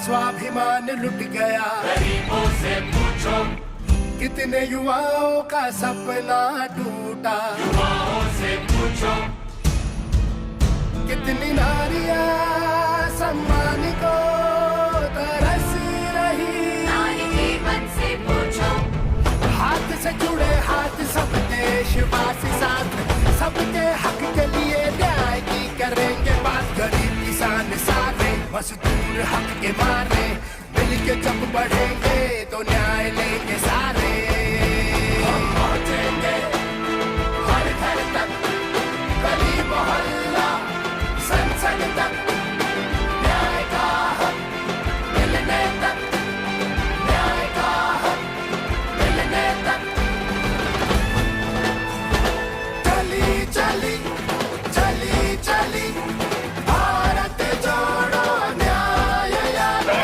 स्वाभिमान लुट गया। गरीबों से पूछो, कितने युवाओं का सपना टूटा। युवाओं से पूछो, कितनी नारियां सम्मान को तरस रही। नारी जीवन से पूछो, हाथ से जुड़े हाथ सब देशवासी साथ, सबके हक के लिए न्याय की करेंगे बात। गरीब किसान सारे मजदूर हक के मारे, मिल के जब बढ़ेंगे तो न्याय लेंगे सारे। हम पहुंचेंगे हर घर तक, गली मोहल्ला संसद तक, न्याय का हक मिलने तक, न्याय का हक मिलने तक। चली चली चली चली भारत जोड़ो न्याय यात्रा।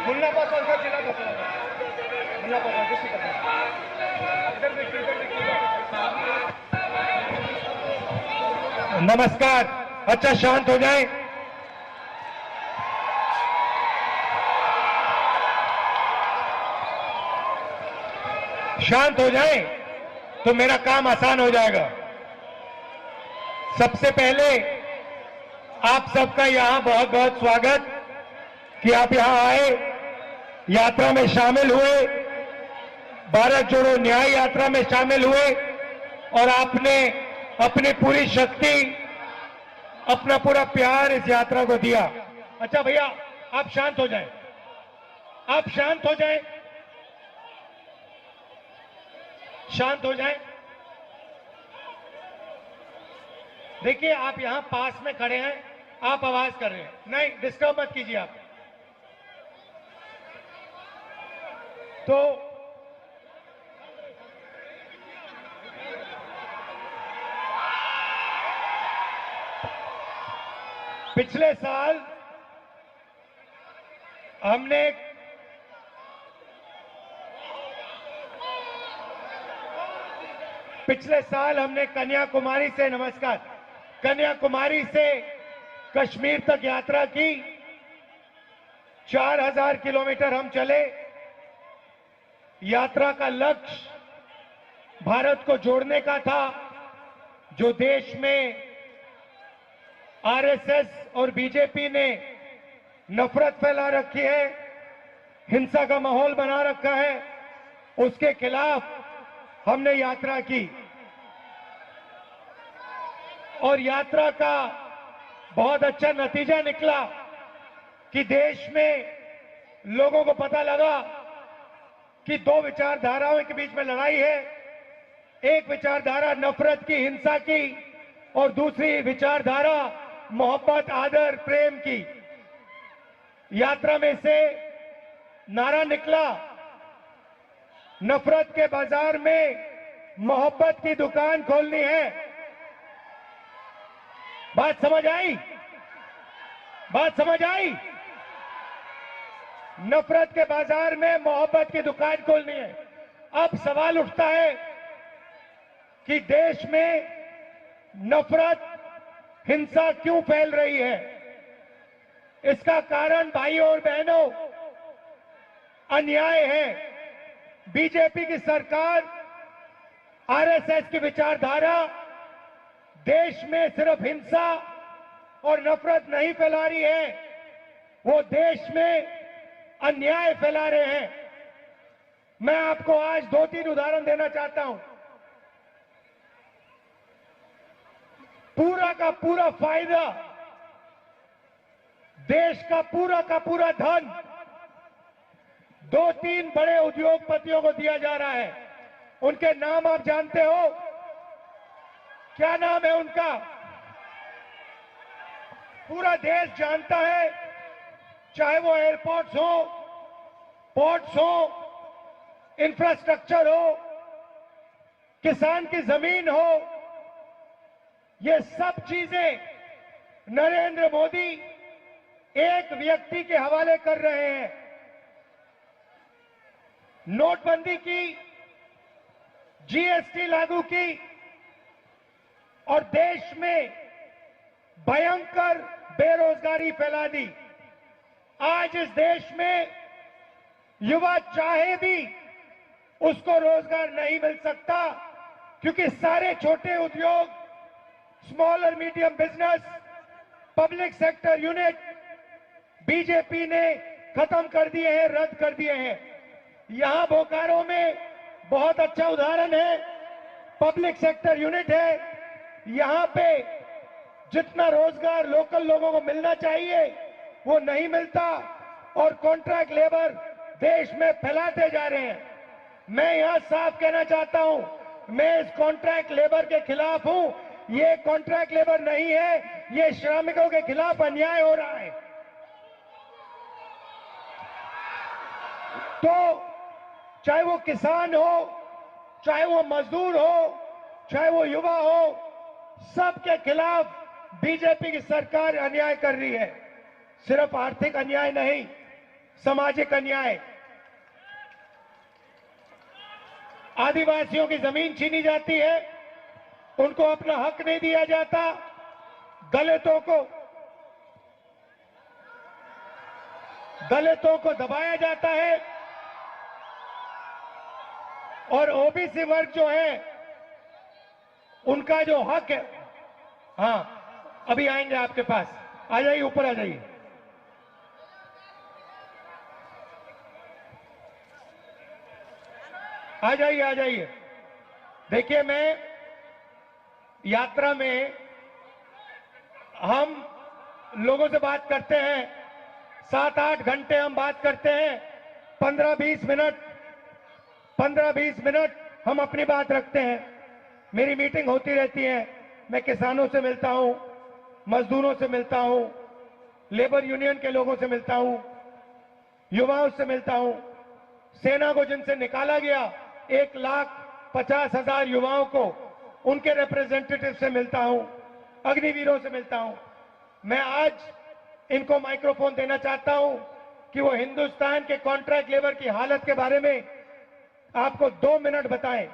मुन्ना पासवान साहब जिला मुन्ना पासवान डिस्ट्रिक्ट नमस्कार। अच्छा शांत हो जाए। शांत हो जाए तो मेरा काम आसान हो जाएगा। सबसे पहले आप सबका यहां बहुत बहुत स्वागत कि आप यहां आए, यात्रा में शामिल हुए, भारत जोड़ो न्याय यात्रा में शामिल हुए और आपने अपनी पूरी शक्ति, अपना पूरा प्यार इस यात्रा को दिया। अच्छा भैया आप शांत हो जाएं, आप शांत हो जाएं, शांत हो जाएं। देखिए आप यहां पास में खड़े हैं, आप आवाज कर रहे हैं, नहीं डिस्टर्ब मत कीजिए आप। तो पिछले साल हमने कन्याकुमारी से, नमस्कार, कन्याकुमारी से कश्मीर तक यात्रा की। 4000 किलोमीटर हम चले। यात्रा का लक्ष्य भारत को जोड़ने का था, जो देश में आरएसएस और बीजेपी ने नफरत फैला रखी है, हिंसा का माहौल बना रखा है, उसके खिलाफ हमने यात्रा की। और यात्रा का बहुत अच्छा नतीजा निकला कि देश में लोगों को पता लगा कि दो विचारधाराओं के बीच में लड़ाई है। एक विचारधारा नफरत की, हिंसा की, और दूसरी विचारधारा मोहब्बत, आदर, प्रेम की। यात्रा में से नारा निकला, नफरत के बाजार में मोहब्बत की दुकान खोलनी है। बात समझ आई? बात समझ आई? नफरत के बाजार में मोहब्बत की दुकान खोलनी है। अब सवाल उठता है कि देश में नफरत, हिंसा क्यों फैल रही है? इसका कारण भाइयों और बहनों अन्याय है। बीजेपी की सरकार आरएसएस की विचारधारा देश में सिर्फ हिंसा और नफरत नहीं फैला रही है, वो देश में अन्याय फैला रहे हैं। मैं आपको आज 2-3 उदाहरण देना चाहता हूं। पूरा का पूरा फायदा, देश का पूरा धन 2-3 बड़े उद्योगपतियों को दिया जा रहा है। उनके नाम आप जानते हो? क्या नाम है उनका? पूरा देश जानता है, चाहे वो एयरपोर्ट्स हो, पोर्ट्स हो, इंफ्रास्ट्रक्चर हो, किसान की जमीन हो, ये सब चीजें नरेंद्र मोदी एक व्यक्ति के हवाले कर रहे हैं। नोटबंदी की, जीएसटी लागू की और देश में भयंकर बेरोजगारी फैला दी। आज इस देश में युवा चाहे भी उसको रोजगार नहीं मिल सकता, क्योंकि सारे छोटे उद्योग, स्मॉल और medium business, public sector unit BJP ने खत्म कर दिए हैं, रद्द कर दिए हैं। यहां बोकारो में बहुत अच्छा उदाहरण है, पब्लिक सेक्टर यूनिट है। यहां पे जितना रोजगार लोकल लोगों को मिलना चाहिए वो नहीं मिलता और कॉन्ट्रैक्ट लेबर देश में फैलाते जा रहे हैं। मैं यहां साफ कहना चाहता हूं, मैं इस कॉन्ट्रैक्ट लेबर के खिलाफ हूं। ये कॉन्ट्रैक्ट लेबर नहीं है, ये श्रमिकों के खिलाफ अन्याय हो रहा है। तो चाहे वो किसान हो, चाहे वो मजदूर हो, चाहे वो युवा हो, सबके खिलाफ बीजेपी की सरकार अन्याय कर रही है। सिर्फ आर्थिक अन्याय नहीं, सामाजिक अन्याय। आदिवासियों की जमीन छीनी जाती है, उनको अपना हक नहीं दिया जाता। दलितों को दबाया जाता है और ओबीसी वर्ग जो है उनका जो हक है, हाँ अभी आएंगे आपके पास, आ जाइए, ऊपर आ जाइए। आ जाइए। देखिए, मैं यात्रा में हम लोगों से बात करते हैं, 7-8 घंटे हम बात करते हैं। 15-20 मिनट हम अपनी बात रखते हैं। मेरी मीटिंग होती रहती है, मैं किसानों से मिलता हूं, मजदूरों से मिलता हूं, लेबर यूनियन के लोगों से मिलता हूं, युवाओं से मिलता हूं, सेना को जिनसे निकाला गया 1,50,000 युवाओं को, उनके रिप्रेजेंटेटिव से मिलता हूं, अग्निवीरों से मिलता हूं। मैं आज इनको माइक्रोफोन देना चाहता हूं कि वो हिंदुस्तान के कॉन्ट्रैक्ट लेबर की हालत के बारे में आपको 2 मिनट बताएं।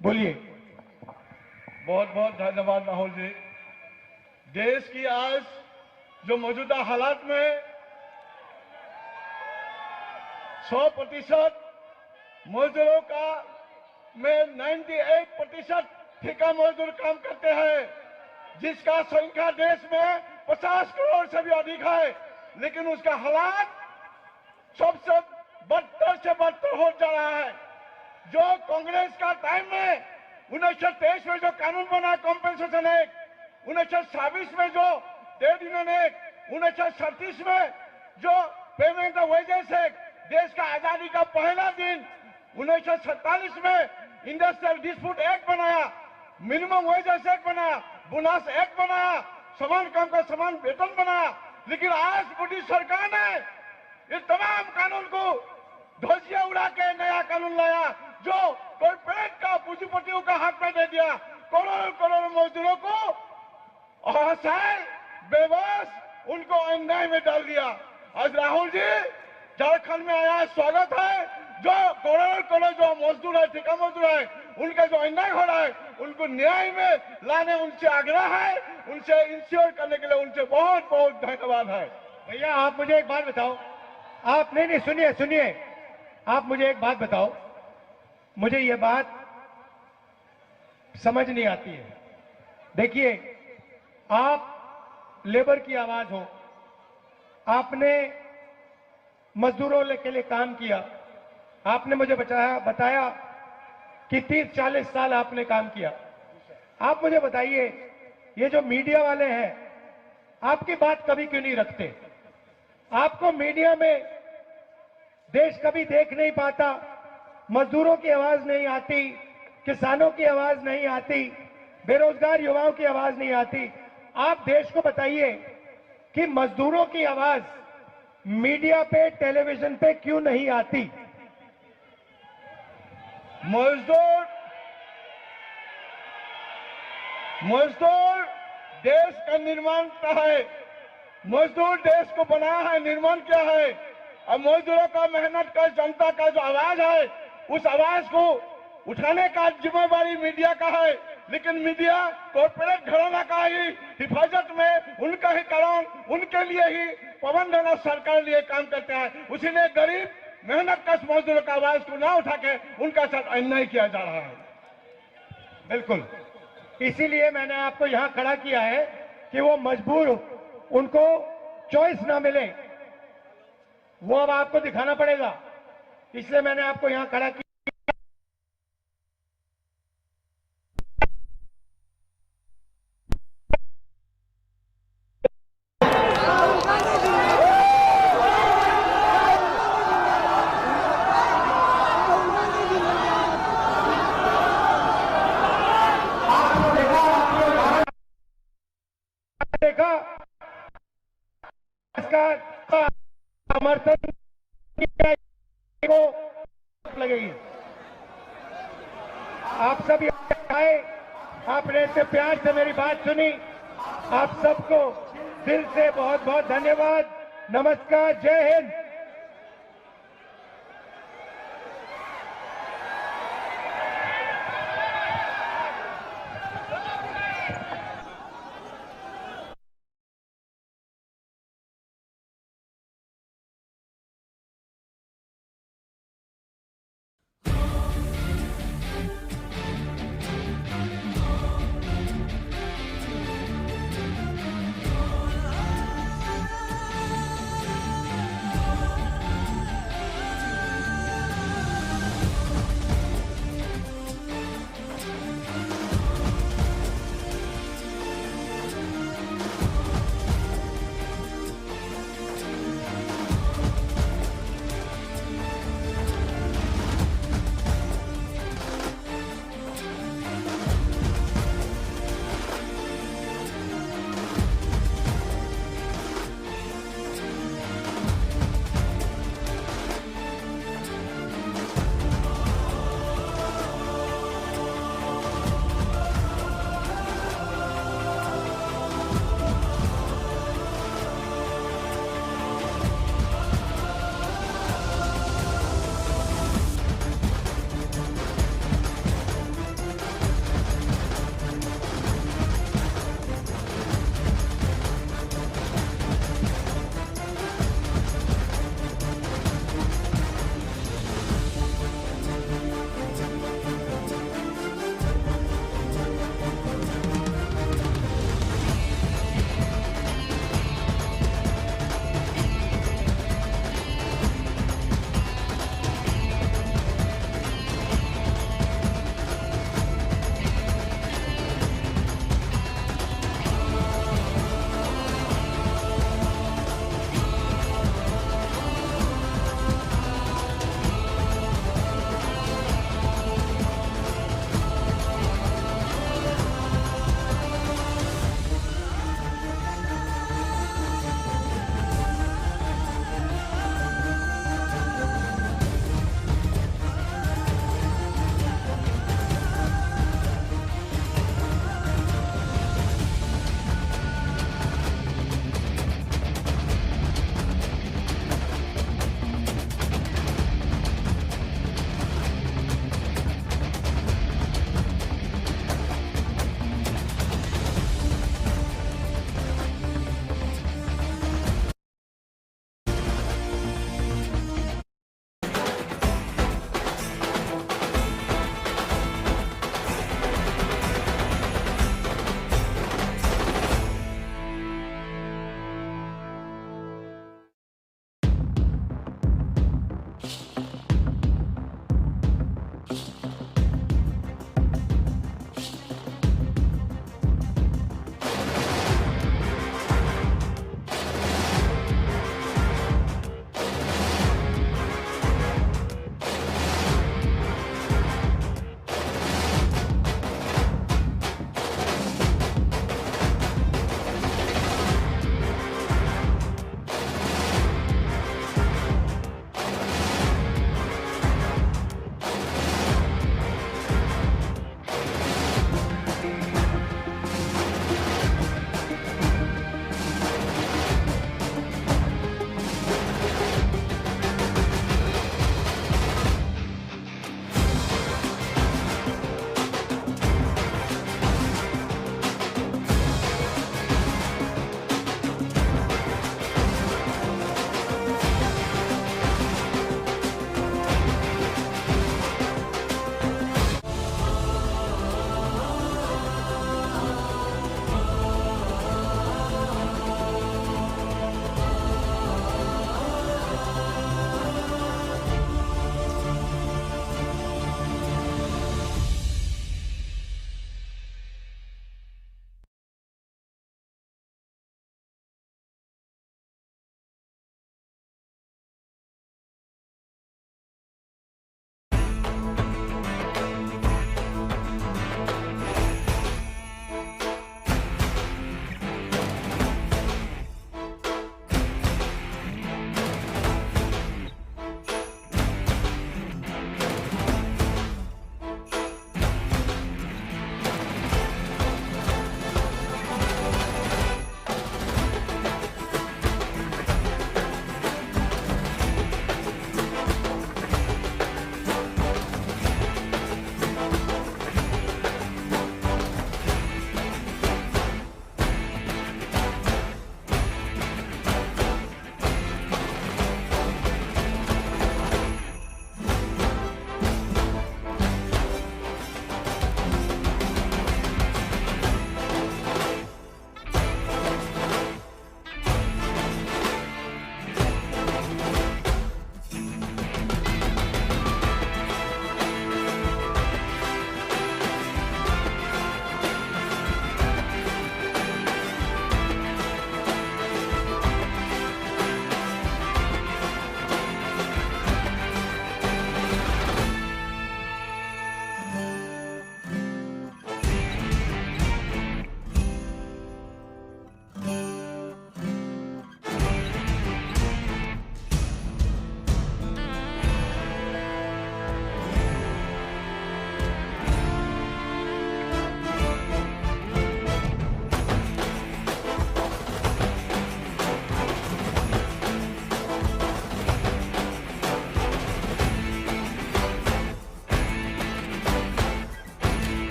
बोलिए। बहुत बहुत धन्यवाद राहुल जी। देश की आज जो मौजूदा हालात में 100% मजदूरों का में 98% ठेका मजदूर काम करते हैं, जिसका संख्या देश में 50 करोड़ से भी अधिक है, लेकिन उसका हालात सबसे बदतर से बदतर हो जा रहा है। जो कांग्रेस का टाइम में 1923 में जो कानून बना कॉम्पेंसेशन एक्ट, 1926 में जो ट्रेड यूनियन एक्ट, 1937 में जो पेमेंट ऑफ वेजेस एक्ट, देश का आजादी का पहला दिन 1947 में इंडस्ट्रियल डिस्प्यूट एक्ट बनाया, मिनिमम वेजेस एक्ट बनाया, बोनस एक्ट बनाया, समान काम का समान वेतन बनाया। लेकिन आज मोदी सरकार ने ये तमाम कानून को ध्वजिया उड़ा के नया कानून लाया, जो कॉर्पोरेट का पूंजीपतियों का हाथ में दे दिया, करोड़ों मजदूरों को असहाय, बेबस, उनको अन्याय में डाल दिया। आज राहुल जी झारखंड में आया, स्वागत है। जो करोड़ों जो मजदूर है, ठेका मजदूर है, उनका जो अन्याय हो रहा है, उनको न्याय में लाने उनसे आग्रह है, उनसे इंश्योर करने के लिए उनसे बहुत बहुत धन्यवाद है। भैया आप मुझे एक बात बताओ, आप नहीं सुनिए, आप मुझे एक बात बताओ, मुझे ये बात समझ नहीं आती है। देखिए, आप लेबर की आवाज हो, आपने मजदूरों के लिए काम किया, आपने मुझे बताया कि 30-40 साल आपने काम किया। आप मुझे बताइए, ये जो मीडिया वाले हैं, आपकी बात कभी क्यों नहीं रखते? आपको मीडिया में देश कभी देख नहीं पाता, मजदूरों की आवाज नहीं आती, किसानों की आवाज नहीं आती, बेरोजगार युवाओं की आवाज नहीं आती। आप देश को बताइए कि मजदूरों की आवाज मीडिया पे, टेलीविजन पे क्यों नहीं आती? मजदूर देश का निर्माण का है, मजदूर देश को बनाया है, निर्माण किया है। और मजदूरों का, मेहनत का, जनता का जो आवाज है, उस आवाज को उठाने का जिम्मेवारी मीडिया का है। लेकिन मीडिया कॉर्पोरेट घराना का ही हिफाजत में, उनका ही कारण, उनके लिए ही प्रबंधन सरकार लिए काम करते हैं। उसीलिए गरीब मेहनत कश मजदूरों का आवाज को ना उठा के उनका साथ अन्याय किया जा रहा है। बिल्कुल, इसीलिए मैंने आपको यहां खड़ा किया है कि वो मजबूर, उनको चॉइस ना मिले, वो अब आपको दिखाना पड़ेगा। इसलिए मैंने आपको यहां खड़ा किया। देखा इसका समर्थन को लगेगी। आप सब आए, आपने इतने प्यार से मेरी बात सुनी, आप सबको दिल से बहुत बहुत धन्यवाद। नमस्कार, जय हिंद।